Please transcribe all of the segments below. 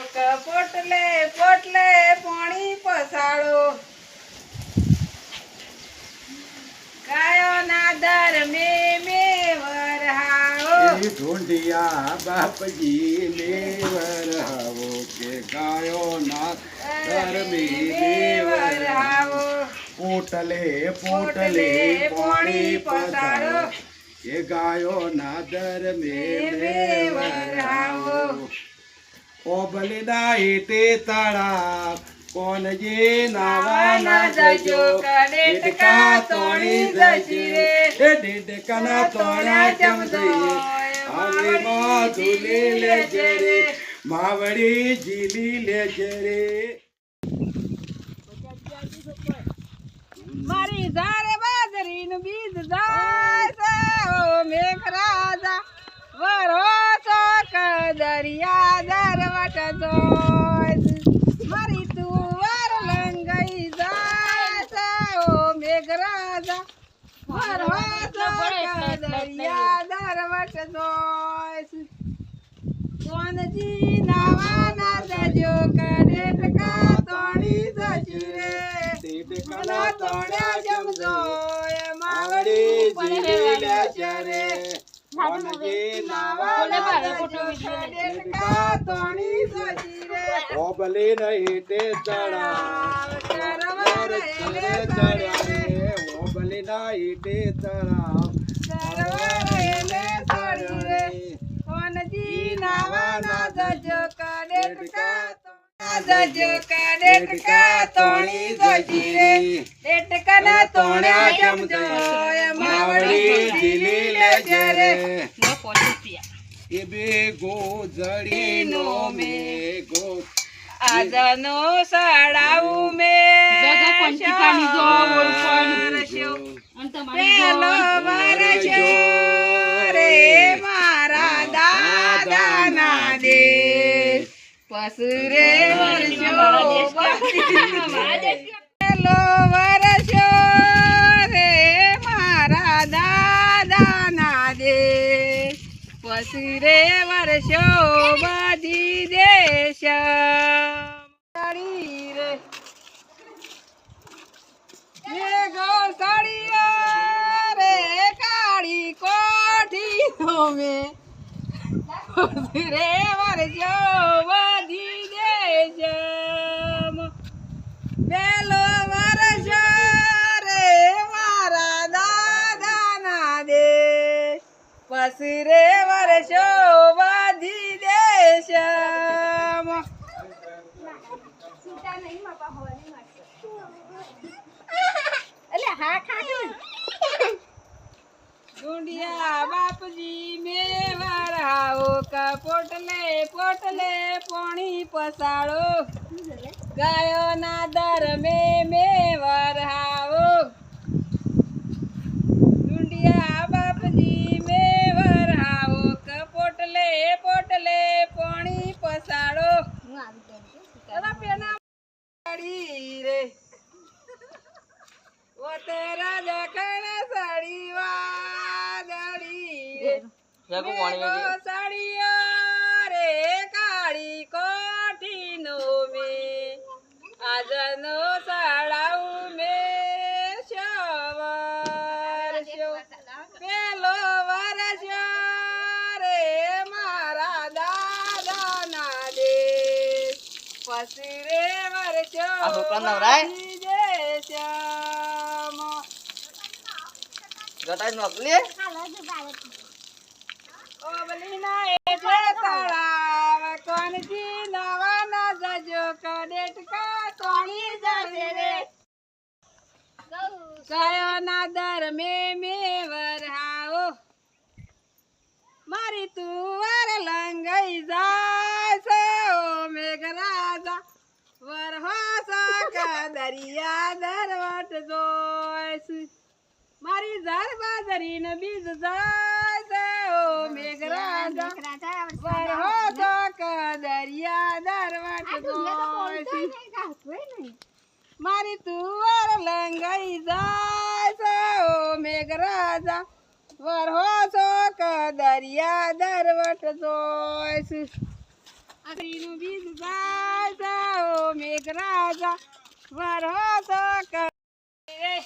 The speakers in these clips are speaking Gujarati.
પોટલે પોટલે પાણી પસાડો ગાયોના દર મે વરહાવો ઢોંઢિયા બાપજી મે વરહાવો કે ગાયોના દર મે વરહાવો પોટલે પોટલે પાણી પસાડો કે ગાયોના દર મે વરહાવો ઓબલીના હેઠે તળાવ કોણ જે નાવાના જજો ડેડકા તોણી જજી રે ડેડકાના તોણા જમજઈએ હવે માધુલી લેજે રે માવડી જીલી લેજે રે મારી ધારે બાજરીનું બીજ જાય છે ઓ મેઘરાજા વરો ચોક દરિયા દરવટ જોય મારી તુવાર લંગાઈ જાય છે ઓ મેઘરાજા વરો ચોક દરિયા દરવટ જોય સોનજી નાવાના જજો કડેટકા તોણી જજી રે ડેડકાના તોણ્યા જમજો માવડી જીલી લેજે રે સોનજી નાવાના જજો કડેટકા તોણી જજી રે ઓબલી નહીં તે તળાવ કરવર એલે ચડ્યા ઓબલી નહીં તે તળાવ કરવર એલે ચડી રે સોનજી નાવાના જજો કડેટકા જજો કડેટકા તોણી જજી રે ડેડકાના તોણ્યા જમજો માવડી જીલી લેજે રે એ બે ગોજડીનો મેઘો આજનો સડાવું મે પેલો વરસ્યો રે મારા દાદાના દેશ પસરે વરસ્યો પેલો વરસ્યો રે મારા દાદાના દેશ પસરે વરસ્યો બધી દેશ રે ગોસળિયા રે કાળી કોઠી મે રે વરસ્યો બધી દેશ પેલો વરસ્યો રે મારા દાદાના દેશ પસરે વરસ્યો બધી દેશ ઢૂંઢિયા બાપજી મે વરહાવો પોટલે પોટલે પાણી પસાડો ગાયોના દર મે વરહાવો ઢૂંઢિયા બાપજી મે વરહાવો પોટલે પોટલે પાણી પસાડો રે ઓ તેરા દખણ સાડી વાદળી રે સાડીઓ રે કાળી કોઠીનો મે આજનો સાડાઉ મે શવરસ્યો પેલો વરસ્યો રે મારા દાદાના દેશ પસરે વરસ્યો ગટાઈ નોકલી ઓબલીના એઠે તળાવ કોનજી નાવાના જજો કડેટકા તોણી જશે રે ગાયોના દર મે વરહાવો મારી તુવાર લંગાઈ જાય છે ઓ મેઘરાજા વરહો દરિયા દરવટ જોઈશ મારી ઝાર બાજરીને બીજ જાય છે ઓ મેઘરાજા વરહો દરિયા દરવટ જોઈશ મારી તુવાર લંગાઈ જાય છે ઓ મેઘરાજા વરહો દરિયા દરવટ જોઈશ આખરીનું બીજ જાય છે ઓ મેઘરાજા વરસો કરે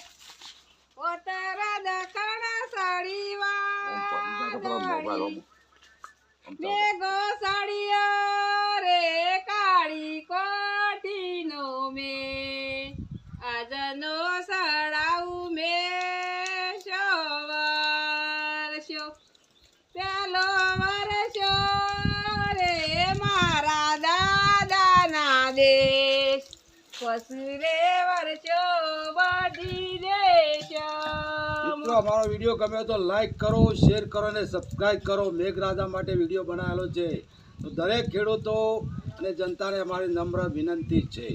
ઓતરા દખણ સાડી વાદળી મેઘો સાડીયો રે કાળી કોઠીનો મે આજનો સડાવું મે વર્ષો પેલો વર્ષો રે મારા દાદાના દેશ પછી રે વર્ષો બધી દેશ મિત્રો અમારો વિડીયો ગમે તો લાઈક કરો, શેર કરો અને સબસ્ક્રાઇબ કરો. મેઘરાજા માટે વિડીયો બનાવેલો છે તો દરેક ખેડૂતો અને જનતાને અમારી નમ્ર વિનંતી છે.